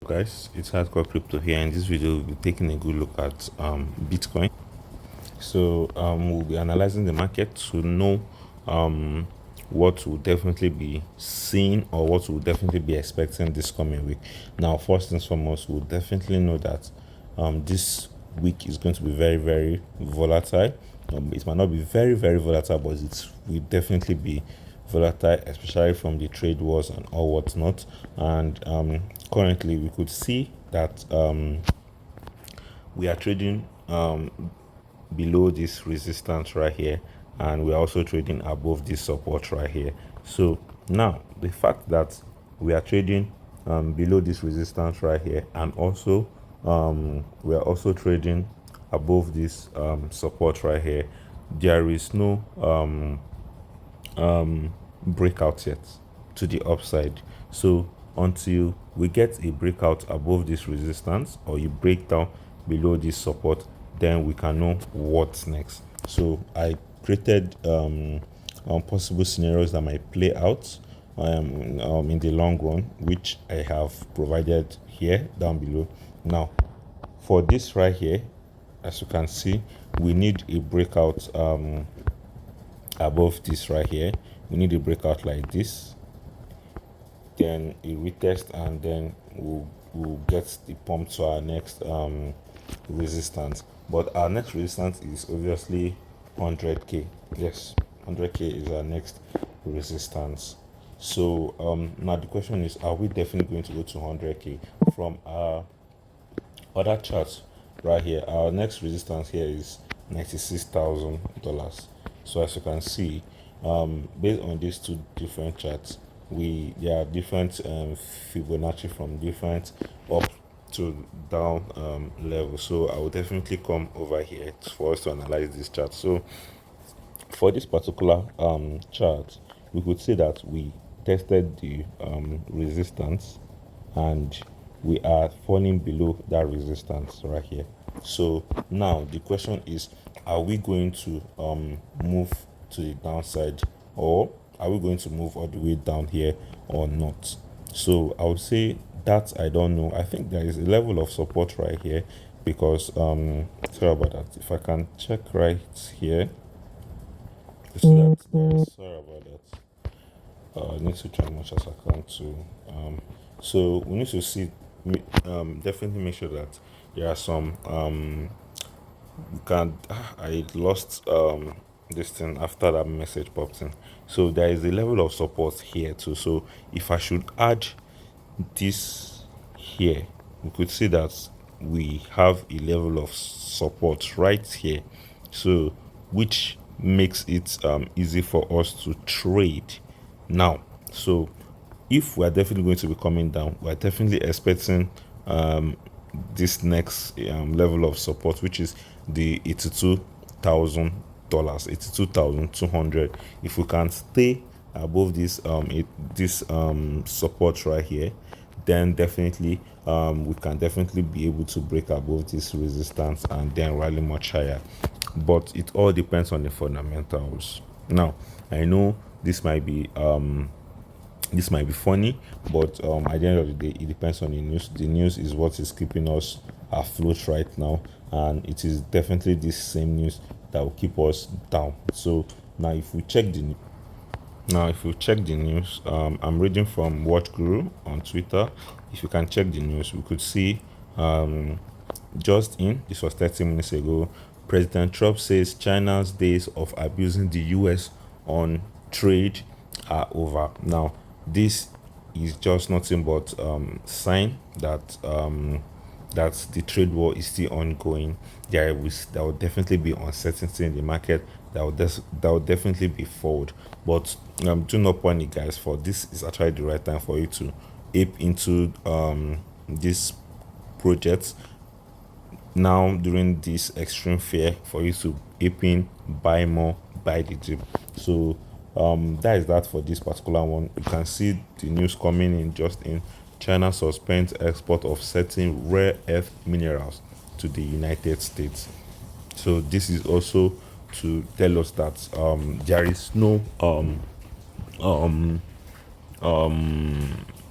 Guys, it's Hardcore Crypto here. In this video we'll be taking a good look at Bitcoin. So we'll be analyzing the market to know what will definitely be seen or what we'll definitely be expecting this coming week. Now, first and foremost, we'll definitely know that this week is going to be very, very volatile. It might not be very, very volatile, but it will definitely be volatile, especially from the trade wars and all whatnot. And currently, we could see that we are trading below this resistance right here, and we're also trading above this support right here. So now the fact that we are trading below this resistance right here, and also we are also trading above this support right here, there is no breakout yet to the upside. So until we get a breakout above this resistance, or you break down below this support, then we can know what's next. So I created possible scenarios that might play out in the long run, which I have provided here down below. Now, for this right here, as you can see, we need a breakout above this right here. We need a breakout like this, then a retest, and then we'll get the pump to our next resistance. But our next resistance is obviously 100k. Yes, 100k is our next resistance. So now the question is, are we definitely going to go to 100k? From our other charts right here, our next resistance here is $96,000. So as you can see, based on these two different charts, there are different Fibonacci from different up to down levels. So I will definitely come over here for us to analyze this chart. So for this particular chart, we could see that we tested the resistance, and we are falling below that resistance right here. So now the question is, are we going to move to the downside, or are we going to move all the way down here or not? So I would say that I don't know. I think there is a level of support right here, because sorry about that. If I can check right here, you see that sorry about that. I need to try as much as I can to so we need to see, definitely make sure that there are some you can I lost this thing after that message popped in. So there is a level of support here too. So if I should add this here, we could see that we have a level of support right here, so which makes it easy for us to trade now. So if we're definitely going to be coming down, we're definitely expecting this next level of support, which is the $82,000, 82,200. If we can stay above this support right here, then definitely we can definitely be able to break above this resistance and then rally much higher. But it all depends on the fundamentals. Now, I know this might be funny, but at the end of the day, it depends on the news. The news is what is keeping us afloat right now, and it is definitely this same news that will keep us down. So now, if we check the news, I'm reading from What Guru on Twitter. If you can check the news, we could see this was 30 minutes ago, President Trump says China's days of abusing the US on trade are over. Now, this is just nothing but sign that that the trade war is still ongoing. There will definitely be uncertainty in the market. That will definitely be forward. But do not panic, guys. For this is actually the right time for you to ape into this project now during this extreme fear, for you to ape in, buy more, buy the dip. So that is that for this particular one. You can see the news coming in just in. China suspends export of certain rare earth minerals to the United States. So this is also to tell us that there is no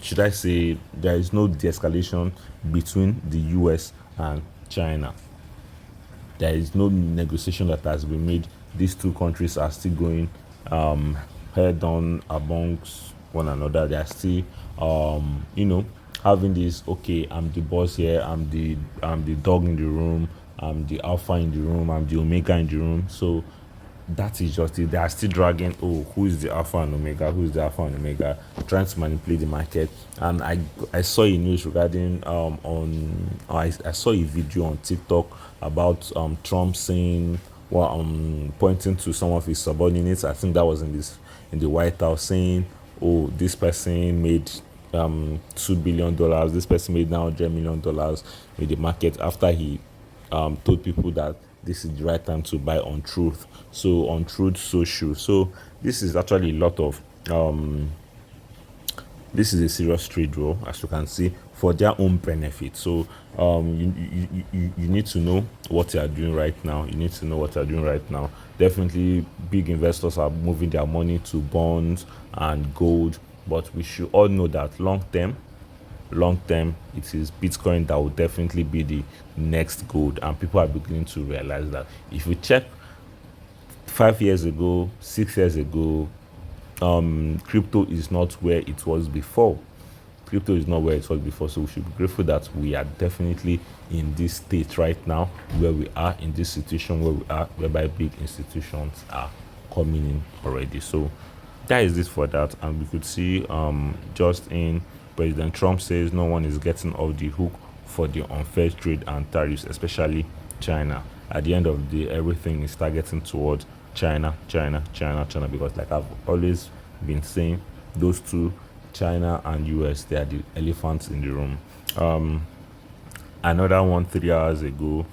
should I say, there is no de-escalation between the US and China. There is no negotiation that has been made. These two countries are still going head on amongst one another. They are still, having this. Okay, I'm the boss here. I'm the dog in the room. I'm the alpha in the room. I'm the omega in the room. So that is just it. They are still dragging. Oh, who is the alpha and omega? Who is the alpha and omega? Trying to manipulate the market. And I saw a news regarding I saw a video on TikTok about Trump saying, well, pointing to some of his subordinates. I think that was in the White House, saying, oh, this person made $2 billion. This person made $900 million with the market after he told people that this is the right time to buy on Truth. So on Truth Social. So this is actually a lot of this is a serious trade war, as you can see, for their own benefit. So you need to know what you are doing right now. You need to know what you are doing right now. Definitely, big investors are moving their money to bonds and gold, but we should all know that long term it is Bitcoin that will definitely be the next gold, and people are beginning to realize that. If you check 5 years ago, 6 years ago, crypto is not where it was before. Crypto is not where it was before, so we should be grateful that we are definitely in this state right now, where we are in this situation where we are, whereby big institutions are coming in already. So that is it for that. And we could see just in President Trump says no one is getting off the hook for the unfair trade and tariffs, especially China. At the end of the day, everything is targeting towards China, because like I've always been saying, those two, China and US, they are the elephants in the room. Another one 3 hours ago,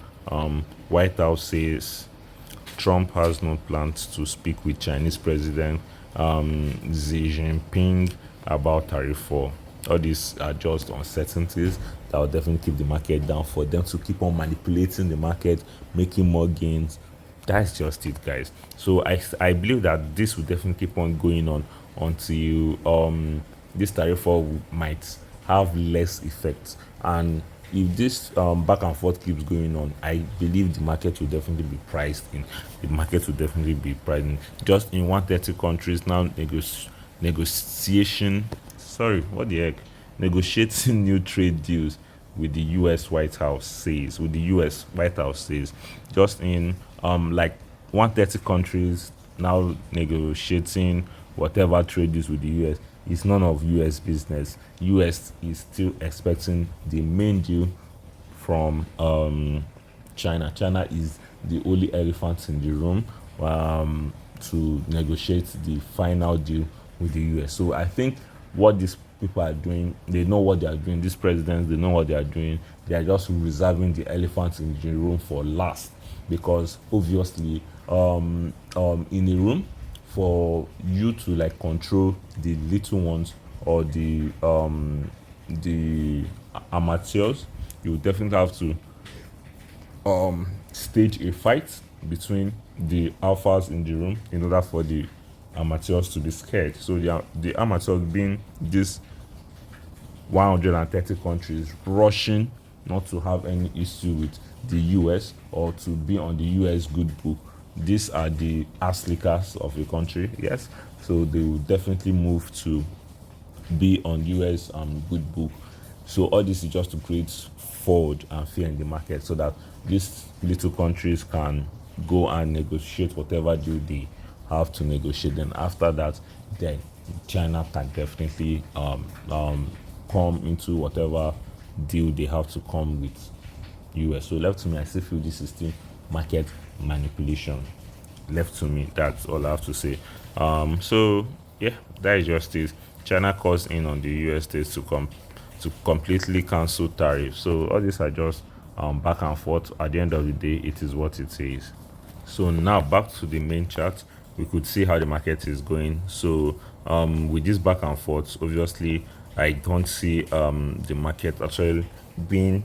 White House says Trump has no plans to speak with Chinese President Xi Jinping about tariff war. All these are just uncertainties that will definitely keep the market down, for them to keep on manipulating the market, making more gains. That's just it, guys. So I believe that this will definitely keep on going on until this tariff war might have less effect. And if this back and forth keeps going on, I believe the market will definitely be priced in. The market will definitely be priced in. Just in 130 countries now, negotiation. Sorry, what the heck? Negotiating new trade deals with the U.S. White House says. With the U.S. White House says, just in like 130 countries now negotiating whatever trade deals with the U.S. It's none of U.S. business. U.S. is still expecting the main deal from China. China is the only elephant in the room to negotiate the final deal with the U.S. So I think what these people are doing, they know what they are doing. These presidents, they know what they are doing. They are just reserving the elephants in the room for last, because obviously in a room, for you to like control the little ones or the amateurs, you definitely have to stage a fight between the alphas in the room in order for the amateurs to be scared. So the amateurs being this 130 countries rushing not to have any issue with the US or to be on the US good book. These are the ass lickers of a country, yes. So they will definitely move to be on US good book. So all this is just to create fraud and fear in the market, so that these little countries can go and negotiate whatever deal they have to negotiate. Then after that, then China can definitely come into whatever deal they have to come with US. So left to me, I still feel this is still market manipulation. Left to me, that's all I have to say. So yeah, that is just it. China calls in on the US states to completely cancel tariffs. So all these are just back and forth. At the end of the day, it is what it is. So now back to the main chart, we could see how the market is going. So with this back and forth, obviously I don't see the market actually being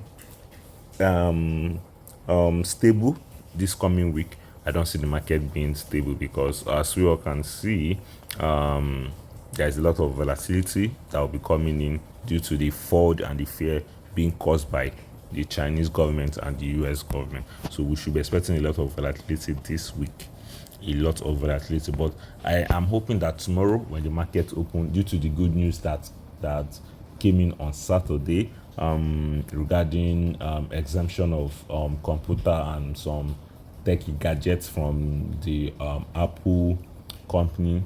stable this coming week. I don't see the market being stable, because as we all can see, there's a lot of volatility that will be coming in due to the fraud and the fear being caused by the Chinese government and the US government. So we should be expecting a lot of volatility this week, a lot of volatility. But I am hoping that tomorrow, when the market open, due to the good news that came in on Saturday, regarding exemption of computer and some techie gadgets from the Apple company,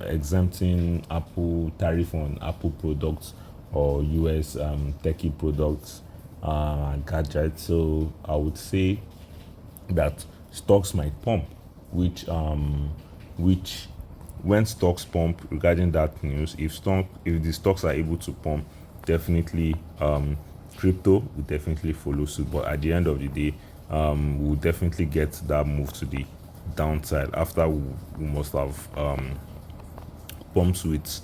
exempting Apple tariff on Apple products or US techie products and gadgets. So I would say that stocks might pump, which when stocks pump regarding that news, if the stocks are able to pump, definitely crypto will definitely follow suit. But at the end of the day, we'll definitely get that move to the downside after we must have pumped with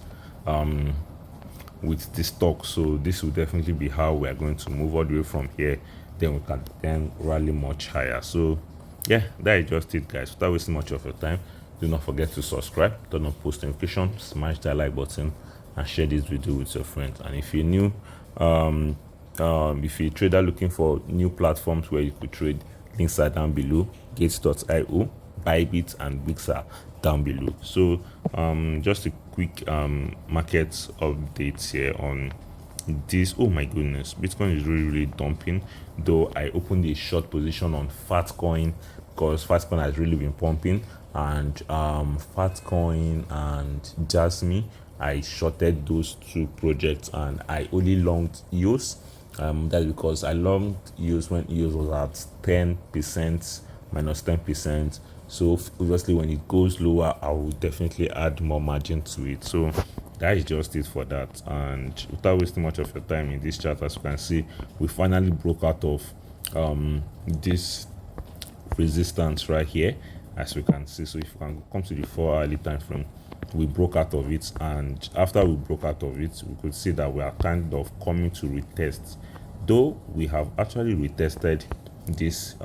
the stock. So this will definitely be how we are going to move all the way from here. Then we can then rally much higher. So yeah, that is just it, guys. Without wasting much of your time, do not forget to subscribe, turn on post notification, smash that like button, and share this video with your friends. And if you're new, if you're a trader looking for new platforms where you could trade, links are down below. Gates.io, Bybit, and Weex are down below. So just a quick market updates here on this. Oh my goodness, Bitcoin is really dumping, though I opened a short position on Fatcoin because Fatcoin has really been pumping, and Fatcoin and Jasmine, I shorted those two projects and I only longed EOS. That's because I longed EOS when EOS was at 10%, minus 10%. So obviously when it goes lower, I will definitely add more margin to it. So that is just it for that. And without wasting much of your time in this chart, as you can see, we finally broke out of this resistance right here, as we can see. So if you can come to the 4-hourly time frame, we broke out of it, and after we broke out of it, we could see that we are kind of coming to retest, though we have actually retested this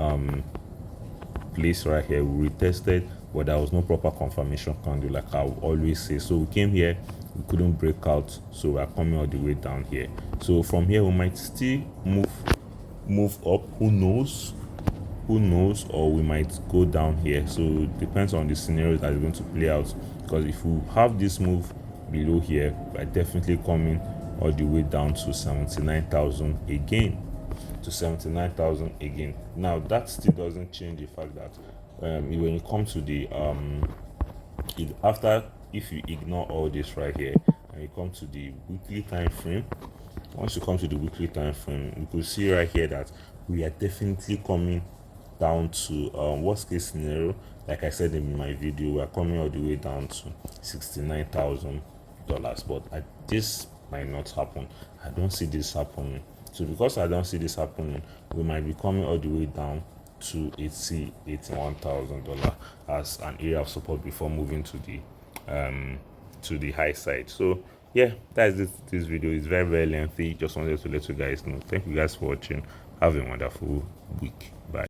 place right here. We retested, but there was no proper confirmation candle, like I always say. So we came here, we couldn't break out, so we are coming all the way down here. So from here we might still move up, who knows, or we might go down here. So it depends on the scenario that is going to play out, because if we have this move below here, we're definitely coming all the way down to 79,000 again, Now that still doesn't change the fact that when you come to the if you ignore all this right here and you come to the weekly time frame, once you come to the weekly time frame, you could see right here that we are definitely coming down to worst case scenario, like I said in my video, we are coming all the way down to $69,000. But this might not happen. I don't see this happening. So because I don't see this happening, we might be coming all the way down to $81,000 as an area of support before moving to the high side. So yeah, that's it. This video is very, very lengthy. Just wanted to let you guys know. Thank you guys for watching. Have a wonderful week. Bye.